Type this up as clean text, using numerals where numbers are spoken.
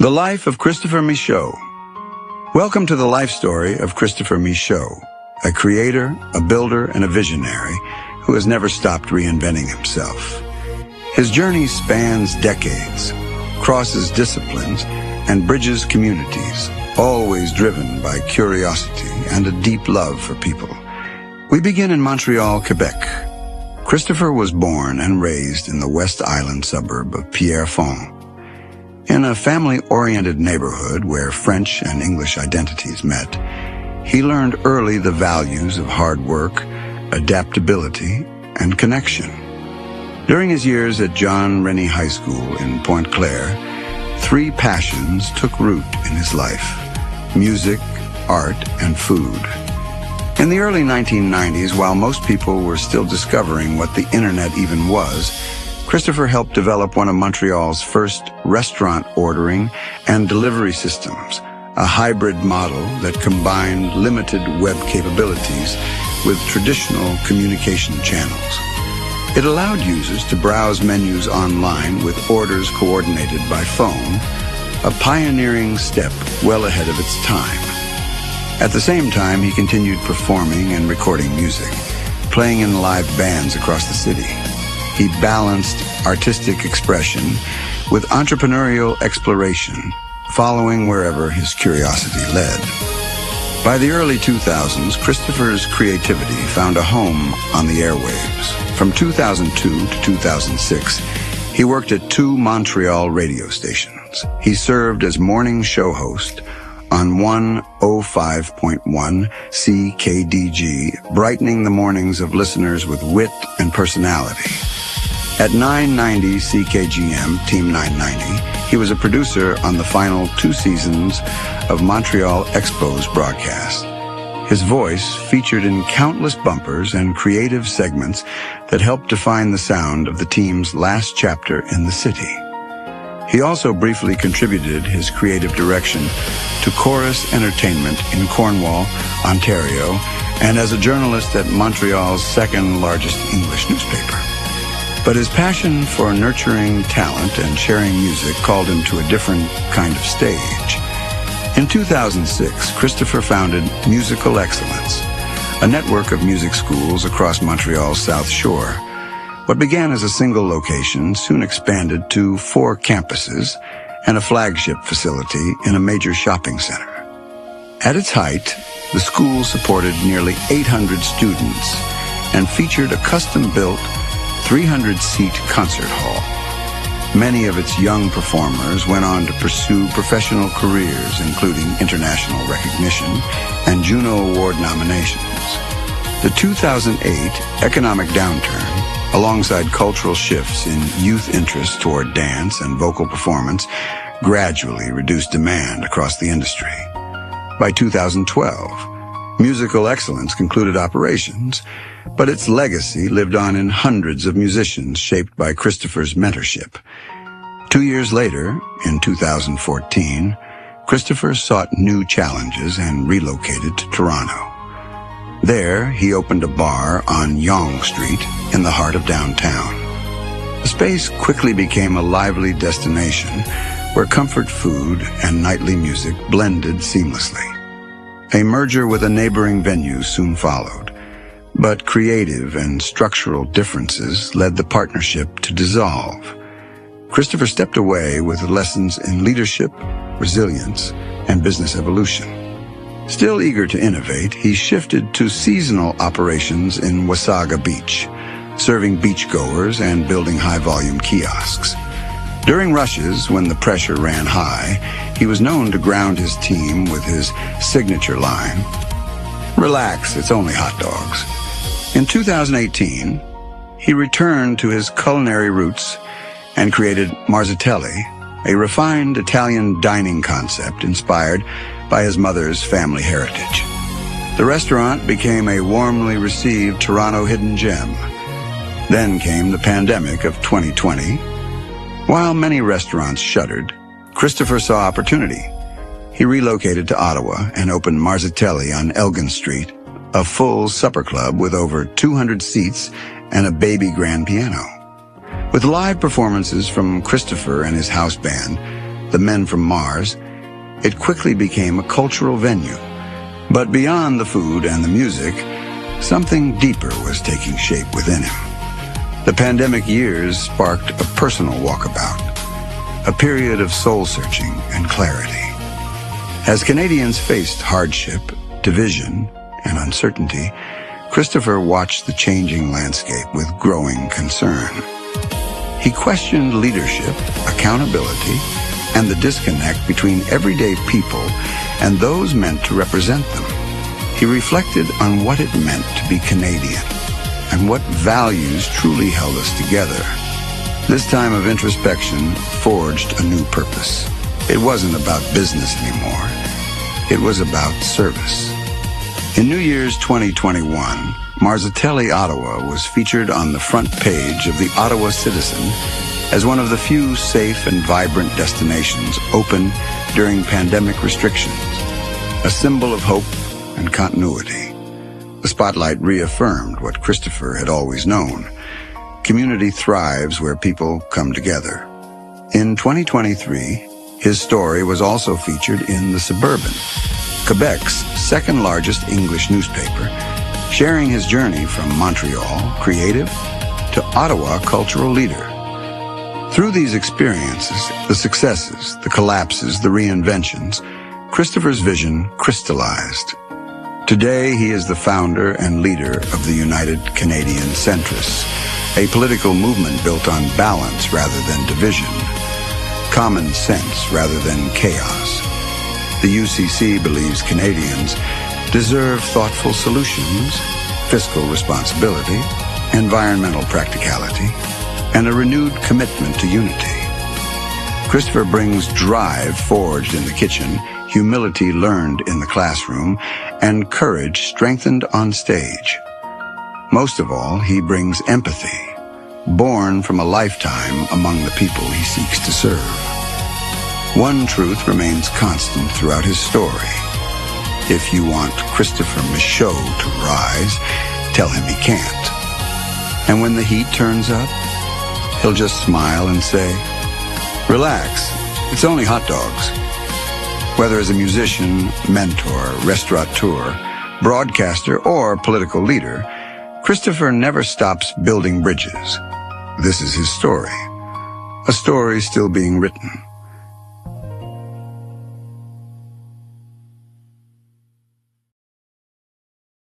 The Life of Christopher Michaud. Welcome to the life story of Christopher Michaud, a creator, a builder, and a visionary who has never stopped reinventing himself. His journey spans decades, crosses disciplines, and bridges communities, always driven by curiosity and a deep love for people. We begin in Montreal, Quebec. Christopher was born and raised in the West Island suburb of Pierrefonds. In a family-oriented neighborhood where French and English identities met, he learned early the values of hard work, adaptability, and connection. During his years at John Rennie High School in Pointe-Claire, three passions took root in his life: music, art, and food. In the early 1990s, while most people were still discovering what the internet even was, Christopher helped develop one of Montreal's first restaurant ordering and delivery systems, a hybrid model that combined limited web capabilities with traditional communication channels. It allowed users to browse menus online with orders coordinated by phone, a pioneering step well ahead of its time. At the same time, he continued performing and recording music, playing in live bands across the city. He balanced artistic expression with entrepreneurial exploration, following wherever his curiosity led. By the early 2000s, Christopher's creativity found a home on the airwaves. From 2002 to 2006, he worked at 2 Montreal radio stations. He served as morning show host on 105.1 CKDG, brightening the mornings of listeners with wit and personality. At 990 CKGM, Team 990, he was a producer on the final 2 seasons of Montreal Expo's broadcast. His voice featured in countless bumpers and creative segments that helped define the sound of the team's last chapter in the city. He also briefly contributed his creative direction to Chorus Entertainment in Cornwall, Ontario, and as a journalist at Montreal's second largest English newspaper. But his passion for nurturing talent and sharing music called him to a different kind of stage. In 2006, Christopher founded Musical Excellence, a network of music schools across Montreal's South Shore. What began as a single location soon expanded to 4 campuses and a flagship facility in a major shopping center. At its height, the school supported nearly 800 students and featured a custom-built 300-seat concert hall. Many of its young performers went on to pursue professional careers, including international recognition and Juno Award nominations. The 2008 economic downturn, alongside cultural shifts in youth interest toward dance and vocal performance, gradually reduced demand across the industry. By 2012, Musical Excellence concluded operations, but its legacy lived on in hundreds of musicians shaped by Christopher's mentorship. 2 years later, in 2014, Christopher sought new challenges and relocated to Toronto. There, he opened a bar on Yonge Street in the heart of downtown. The space quickly became a lively destination where comfort food and nightly music blended seamlessly. A merger with a neighboring venue soon followed, but creative and structural differences led the partnership to dissolve. Christopher stepped away with lessons in leadership, resilience, and business evolution. Still eager to innovate, he shifted to seasonal operations in Wasaga Beach, serving beachgoers and building high-volume kiosks. During rushes, when the pressure ran high, he was known to ground his team with his signature line, "Relax, it's only hot dogs." In 2018, he returned to his culinary roots and created Marzitelli, a refined Italian dining concept inspired by his mother's family heritage. The restaurant became a warmly received Toronto hidden gem. Then came the pandemic of 2020. While many restaurants shuttered, Christopher saw opportunity. He relocated to Ottawa and opened Marzitelli on Elgin Street, a full supper club with over 200 seats and a baby grand piano. With live performances from Christopher and his house band, The Men from Mars, it quickly became a cultural venue. But beyond the food and the music, something deeper was taking shape within him. The pandemic years sparked a personal walkabout, a period of soul-searching and clarity. As Canadians faced hardship, division, and uncertainty, Christopher watched the changing landscape with growing concern. He questioned leadership, accountability, and the disconnect between everyday people and those meant to represent them. He reflected on what it meant to be Canadian and what values truly held us together. This time of introspection forged a new purpose. It wasn't about business anymore. It was about service. In New Year's 2021, Marzatelli, Ottawa was featured on the front page of the Ottawa Citizen as one of the few safe and vibrant destinations open during pandemic restrictions, a symbol of hope and continuity. The spotlight reaffirmed what Christopher had always known. Community thrives where people come together. In 2023, his story was also featured in The Suburban, Quebec's second largest English newspaper, sharing his journey from Montreal, creative, to Ottawa, cultural leader. Through these experiences, the successes, the collapses, the reinventions, Christopher's vision crystallized. Today, he is the founder and leader of the United Canadian Centrists, a political movement built on balance rather than division, common sense rather than chaos. The UCC believes Canadians deserve thoughtful solutions, fiscal responsibility, environmental practicality, and a renewed commitment to unity. Christopher brings drive forged in the kitchen, humility learned in the classroom, and courage strengthened on stage. Most of all, he brings empathy, born from a lifetime among the people he seeks to serve. One truth remains constant throughout his story. If you want Christopher Michaud to rise, tell him he can't. And when the heat turns up, he'll just smile and say, "Relax, it's only hot dogs." Whether as a musician, mentor, restaurateur, broadcaster, or political leader, Christopher never stops building bridges. This is his story, a story still being written.